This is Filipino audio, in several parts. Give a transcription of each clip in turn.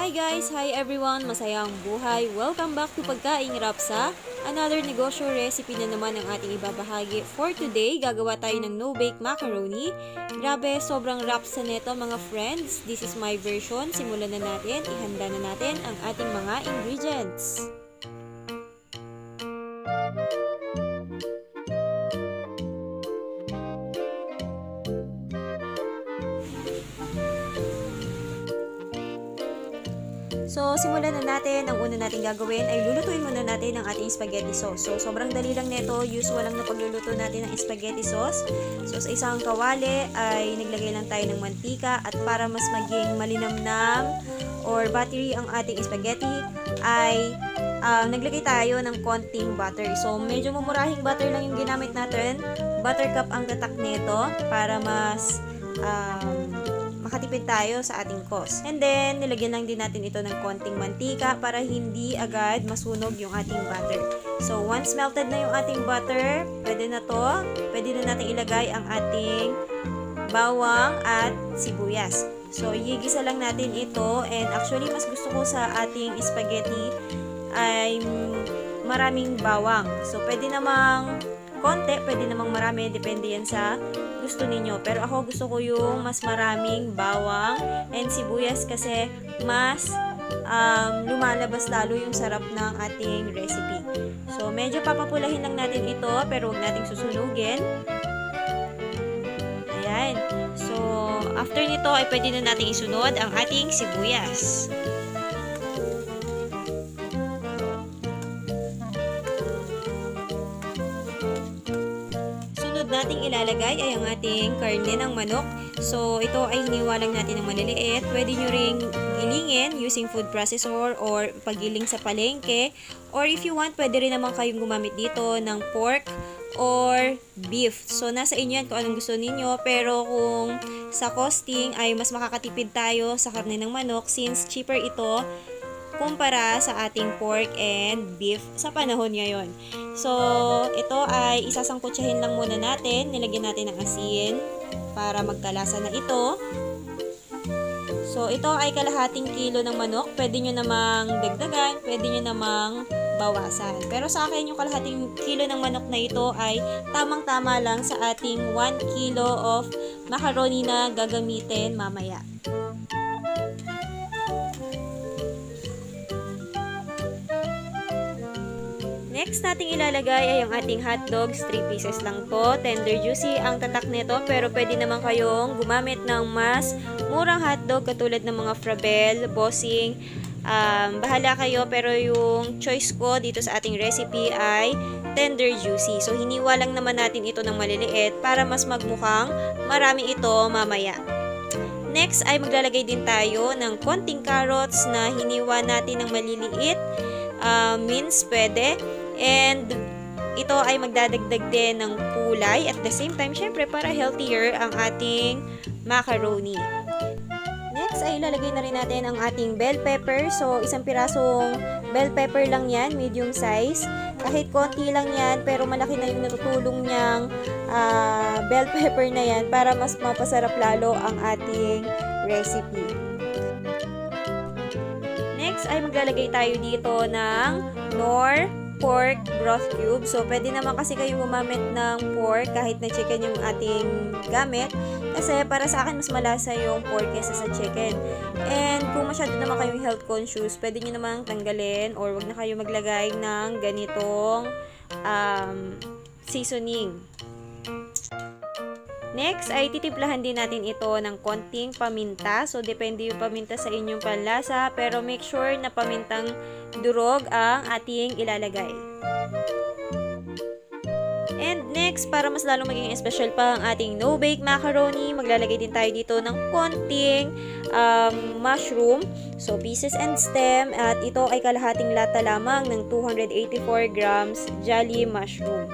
Hi guys! Hi everyone! Masayang buhay! Welcome back to Pagkaing Rapsa. Another negosyo recipe na naman ang ating ibabahagi. For today, gagawa tayo ng no-bake macaroni. Grabe, sobrang rapsa neto mga friends. This is my version. Simulan na natin. Ihanda na natin ang ating mga ingredients. So, simulan na natin. Ang una natin gagawin ay lulutuin muna natin ang ating spaghetti sauce. So, sobrang dali lang nito. Usual lang na pagluluto natin ng spaghetti sauce. So, sa isang kawali ay naglagay lang tayo ng mantika at para mas maging malinamnam or buttery ang ating spaghetti ay naglagay tayo ng konting butter. So, medyo mumurahing butter lang yung ginamit natin. Buttercup ang tatak nito para mas makatipid tayo sa ating cost. And then, nilagyan lang din natin ito ng konting mantika para hindi agad masunog yung ating butter. So, once melted na yung ating butter, pwede na to. Pwede na natin ilagay ang ating bawang at sibuyas. So, igisa lang natin ito. And actually, mas gusto ko sa ating spaghetti ay maraming bawang. So, pwede namang konti, pwede namang marami. Depende yan sa gusto ninyo. Pero ako gusto ko yung mas maraming bawang and sibuyas kasi mas lumalabas lalo yung sarap ng ating recipe. So, medyo papapulahin lang natin ito pero huwag nating susunugin. Ayan. So, after nito ay pwede na nating isunod ang ating sibuyas. Nating ilalagay ay ang ating karne ng manok. So, ito ay hiniwa lang natin ng maliliit. Pwede nyo ring gilingin using food processor or paggiling sa palengke. Or if you want, pwede rin naman kayong gumamit dito ng pork or beef. So, nasa inyo yan kung anong gusto ninyo. Pero kung sa costing ay mas makakatipid tayo sa karne ng manok since cheaper ito kumpara sa ating pork and beef sa panahon ngayon. So, ito ay isasangkutsahin lang muna natin. Nilagyan natin ng asin para magkalasa na ito. So, ito ay kalahating kilo ng manok. Pwede nyo namang dagdagan, pwede nyo namang bawasan. Pero sa akin, yung kalahating kilo ng manok na ito ay tamang-tama lang sa ating 1 kilo of macaroni na gagamitin mamaya. Next nating ilalagay ay ang ating hotdogs. 3 pieces lang to. Tender juicy ang tatak nito pero pwede naman kayong gumamit ng mas murang hotdog katulad ng mga Frabel, Bossing. Bahala kayo pero yung choice ko dito sa ating recipe ay tender juicy. So hiniwa lang naman natin ito ng maliliit para mas magmukhang marami ito mamaya. Next ay maglalagay din tayo ng konting carrots na hiniwa natin ng maliliit. Mince pwede. And ito ay magdadagdag din ng kulay at the same time, syempre para healthier ang ating macaroni. Next ay ilalagay na rin natin ang ating bell pepper. So, isang pirasong bell pepper lang yan, medium size. Kahit konti lang yan, pero malaki na yung natutulong niyang bell pepper na yan para mas mapasarap lalo ang ating recipe. Next ay maglalagay tayo dito ng Knorr pork broth cube. So, pwede naman kasi kayong gumamit ng pork kahit na chicken yung ating gamit. Kasi para sa akin, mas malasa yung pork kesa sa chicken. And kung masyado naman kayong health conscious, pwede nyo namang tanggalin or wag na kayo maglagay ng ganitong seasoning. Next ay titimplahan din natin ito ng konting paminta. So, depende yung paminta sa inyong panlasa. Pero make sure na pamintang durog ang ating ilalagay. And next, para mas lalong maging special pa ang ating no-bake macaroni, maglalagay din tayo dito ng konting mushroom. So, pieces and stem. At ito ay kalahating lata lamang ng 284 grams Jolly mushroom.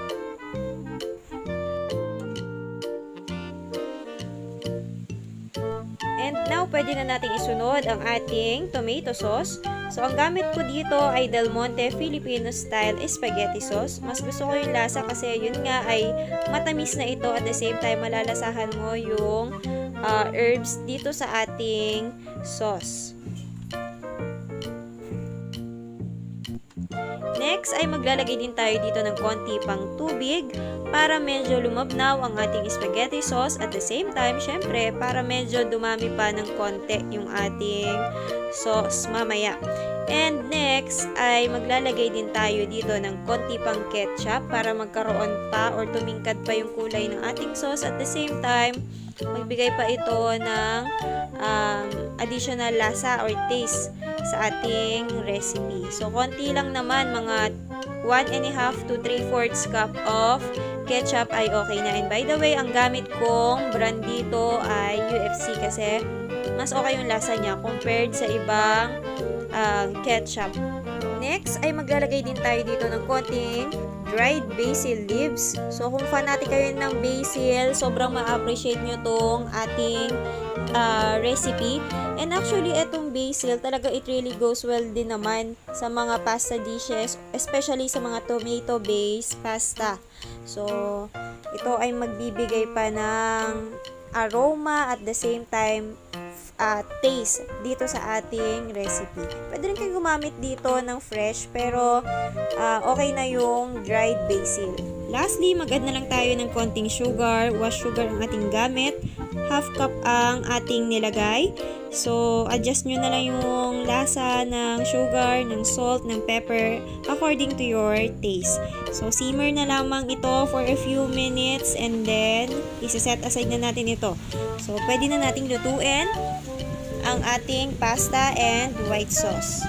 And now, pwede na nating isunod ang ating tomato sauce. So, ang gamit ko dito ay Del Monte Filipino Style Spaghetti Sauce. Mas gusto ko yung lasa kasi yun nga ay matamis na ito at the same time malalasahan mo yung herbs dito sa ating sauce. Next ay maglalagay din tayo dito ng konti pang tubig para medyo lumabnaw ang ating spaghetti sauce, at the same time, syempre, para medyo dumami pa ng konti yung ating sauce mamaya. And next ay maglalagay din tayo dito ng konti pang ketchup para magkaroon pa or tumingkad pa yung kulay ng ating sauce, at the same time, magbigay pa ito ng additional lasa or taste sa ating recipe. So, konti lang naman, mga 1.5 to 3/4 cup of ketchup ay okay na. And by the way, ang gamit kong brand dito ay UFC kasi mas okay yung lasa niya compared sa ibang ketchup. Next ay maglalagay din tayo dito ng konting dried basil leaves. So, kung fanatic kayo ng basil, sobrang ma-appreciate nyo tong ating recipe. And actually, etong basil, talaga it really goes well din naman sa mga pasta dishes, especially sa mga tomato-based pasta. So, ito ay magbibigay pa ng aroma at the same time taste dito sa ating recipe. Pwede rin kayong gumamit dito ng fresh, pero okay na yung dried basil. Lastly, mag-add na lang tayo ng konting sugar. Wash sugar ang ating gamit. Half cup ang ating nilagay. So, adjust nyo na lang yung lasa ng sugar, ng salt, ng pepper according to your taste. So, simmer na lamang ito for a few minutes and then isa-set aside na natin ito. So, pwede na nating lutuin ang ating pasta and white sauce.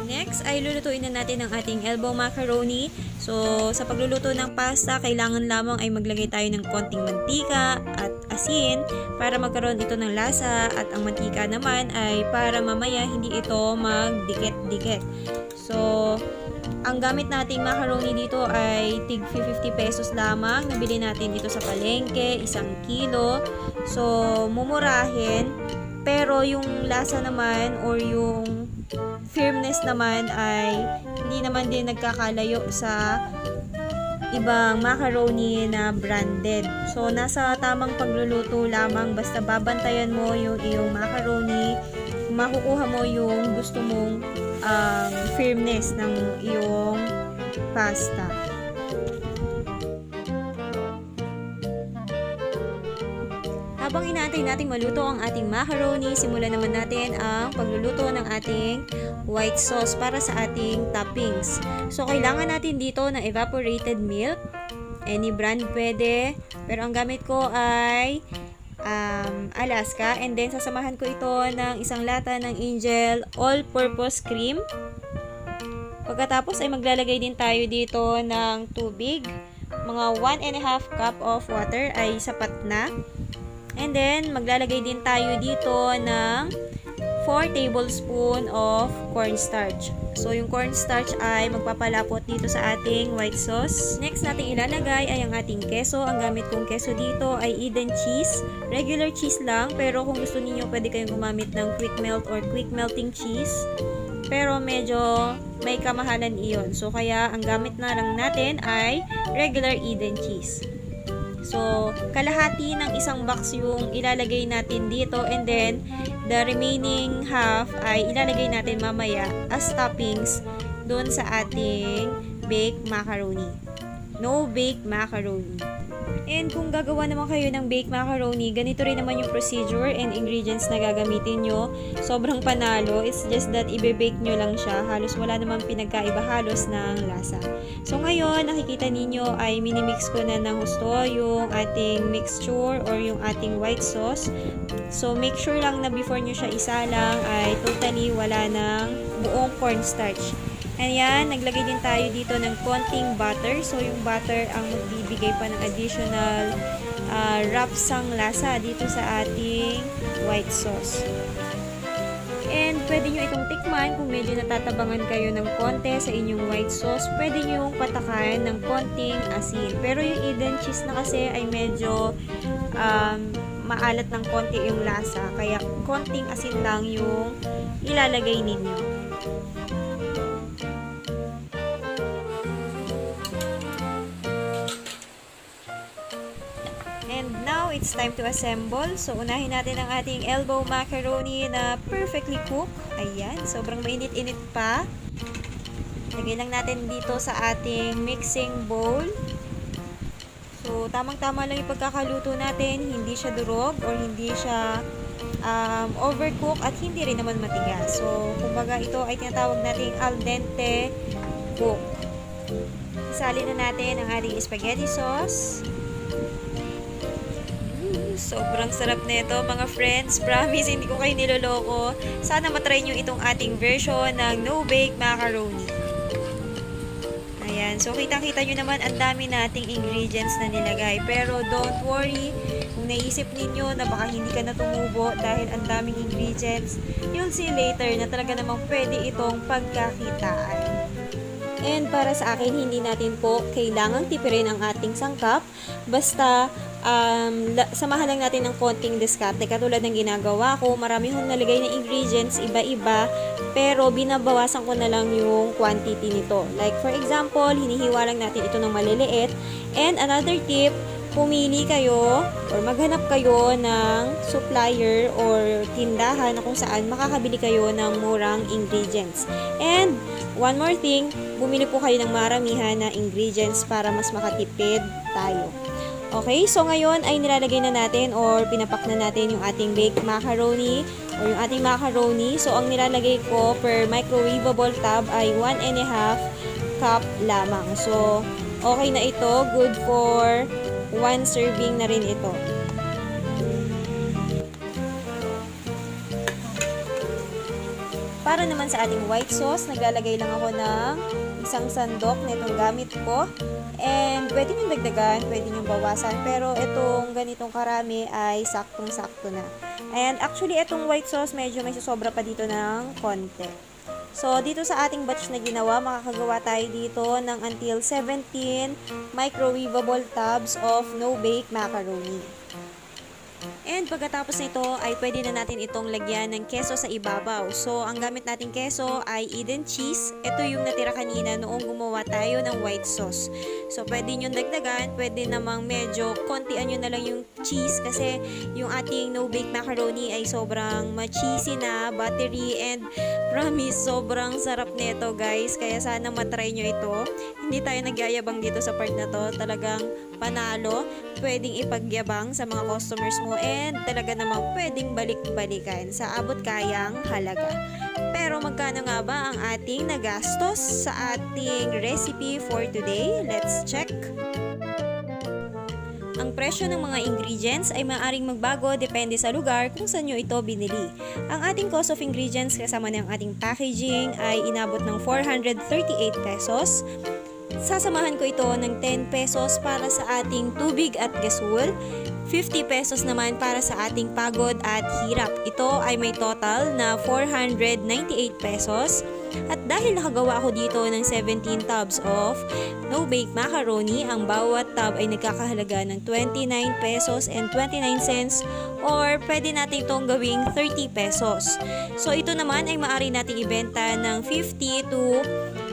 Next ay lulutuin na natin ang ating elbow macaroni. So, sa pagluluto ng pasta, kailangan lamang ay maglagay tayo ng konting mantika at asin para magkaroon ito ng lasa, at ang mantika naman ay para mamaya hindi ito magdikit-dikit. So, ang gamit nating macaroni dito ay tig 50 pesos lamang. Nabili natin dito sa palengke, 1 kilo. So, mumurahin. Pero yung lasa naman or yung firmness naman ay hindi naman din nagkakalayo sa ibang macaroni na branded. So, nasa tamang pagluluto lamang. Basta babantayan mo yung iyong macaroni, makukuha mo yung gusto mong firmness ng iyong pasta. Habang inaantay nating maluto ang ating macaroni, simulan naman natin ang pagluluto ng ating white sauce para sa ating toppings. So, kailangan natin dito ng evaporated milk. Any brand pwede. Pero ang gamit ko ay Alaska, and then sasamahan ko ito ng 1 lata ng Angel all-purpose cream. Pagkatapos ay maglalagay din tayo dito ng tubig. Mga 1.5 cup of water ay sapat na. And then maglalagay din tayo dito ng 4 tablespoon of cornstarch. So, yung cornstarch ay magpapalapot dito sa ating white sauce. Next nating ilalagay ay ang ating keso. Ang gamit kong keso dito ay Eden cheese. Regular cheese lang, pero kung gusto niyo pwede kayong gumamit ng quick melt or quick melting cheese. Pero medyo may kamahalan iyon. So, kaya ang gamit na lang natin ay regular Eden cheese. So, kalahati ng 1 box yung ilalagay natin dito, and then the remaining half ay ilalagay natin mamaya as toppings dun sa ating baked macaroni. No baked macaroni. And kung gagawa naman kayo ng baked macaroni, ganito rin naman yung procedure and ingredients na gagamitin nyo. Sobrang panalo. It's just that ibe-bake nyo lang siya. Halos wala naman pinagkaiba halos ng lasa. So ngayon, nakikita ninyo ay minimix ko na ng husto yung ating mixture or yung ating white sauce. So make sure lang na before nyo siya isalang ay totally wala ng buong cornstarch. Ayan, naglagay din tayo dito ng konting butter. So, yung butter ang magbibigay pa ng additional rapsang lasa dito sa ating white sauce. And pwede nyo itong tikman kung medyo natatabangan kayo ng konti sa inyong white sauce. Pwede nyo patakan ng konting asin. Pero yung Eden cheese na kasi ay medyo maalat ng konti yung lasa. Kaya konting asin lang yung ilalagay ninyo. And now, now, it's time to assemble. So, unahin natin ang ating elbow macaroni na perfectly cooked. Ayan, sobrang mainit-init pa. Lagay lang natin dito sa ating mixing bowl. So, tamang-tama lang yung pagkakaluto natin. Hindi siya durog or hindi siya overcook at hindi rin naman matigas. So, kumbaga ito ay tinatawag nating al dente cook. Isali na natin ang ating spaghetti sauce. Sobrang sarap nito mga friends. Promise, hindi ko kayo niloloko. Sana matry nyo itong ating version ng no-bake macaroni. Ayan. So, kitang-kita nyo naman ang dami nating ingredients na nilagay. Pero don't worry. Kung naisip ninyo na baka hindi ka na tumubo dahil ang daming ingredients, you'll see later na talaga namang pwede itong pagkakitaan. And para sa akin, hindi natin po kailangang tipirin ang ating sangkap. Basta, samahan lang natin ng konting diskarte. Katulad ng ginagawa ko, marami kong nalagay na ingredients, iba-iba. Pero, binabawasan ko na lang yung quantity nito. Like, for example, hinihiwa lang natin ito ng maliliit. And another tip, pumili kayo or maghanap kayo ng supplier or tindahan na kung saan makakabili kayo ng murang ingredients. And, one more thing, bumili po kayo ng maramihan na ingredients para mas makatipid tayo. Okay, so ngayon ay nilalagay na natin or pinapak na natin yung ating baked macaroni or yung ating macaroni. So, ang nilalagay ko per microwavable tub ay 1.5 cup lamang. So, okay na ito. Good for 1 serving na rin ito. Para naman sa ating white sauce, naglalagay lang ako ng isang sandok na itong gamit ko. And pwede nyo dagdagan, pwede nyo bawasan. Pero itong ganitong karami ay saktong-sakto na. And actually, itong white sauce, medyo may susobra pa dito ng konti. So, dito sa ating batch na ginawa, makakagawa tayo dito ng until 17 microwavable tubs of no-bake macaroni. And pagkatapos nito ay pwede na natin itong lagyan ng keso sa ibabaw. So, ang gamit nating keso ay Eden cheese. Ito yung natira kanina noong gumawa tayo ng white sauce. So, pwede nyo dagdagan, pwede namang medyo kontian nyo na lang yung cheese kasi yung ating no-bake macaroni ay sobrang ma-cheesy na, buttery, and promise, sobrang sarap nito guys. Kaya sana matry nyo ito. Hindi tayo nagyayabang dito sa part na to. Talagang panalo. Pwedeng ipagyabang sa mga customers mo and talaga namang pwedeng balik-balikan sa abot kayang halaga. Pero magkano nga ba ang ating nagastos sa ating recipe for today? Let's check! Ang presyo ng mga ingredients ay maaaring magbago depende sa lugar kung saan nyo ito binili. Ang ating cost of ingredients kasama ng ating packaging ay inabot ng 438 pesos. Sasamahan ko ito ng 10 pesos para sa ating tubig at gasol, 50 pesos naman para sa ating pagod at hirap. Ito ay may total na 498 pesos. At dahil nakagawa ako dito ng 17 tubs of no-bake macaroni, ang bawat tub ay nagkakahalaga ng 29 pesos and 29 cents or pwede natin itong gawing 30 pesos. So ito naman ay maaari nating ibenta ng 50 to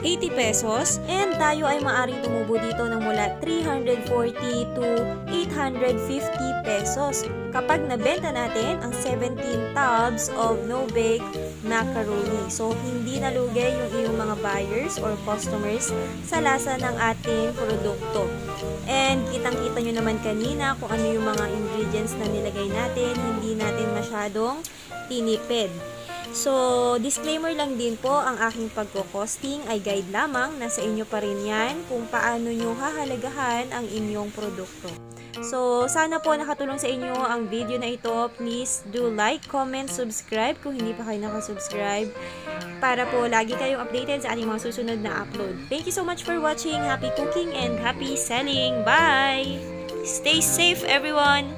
80 pesos and tayo ay maaaring tumubo dito ng mula 340 to 850 pesos kapag nabenta natin ang 17 tubs of no-bake macaroni. So, hindi nalugi yung iyong mga buyers or customers sa lasa ng ating produkto. And kitang-kita nyo naman kanina kung ano yung mga ingredients na nilagay natin, hindi natin masyadong tinipid. So, disclaimer lang din po, ang aking pagko-costing ay guide lamang, nasa inyo pa rin yan kung paano nyo hahalagahan ang inyong produkto. So, sana po nakatulong sa inyo ang video na ito. Please do like, comment, subscribe kung hindi pa kayo nakasubscribe para po lagi kayong updated sa ating mga susunod na upload. Thank you so much for watching. Happy cooking and happy selling. Bye! Stay safe everyone!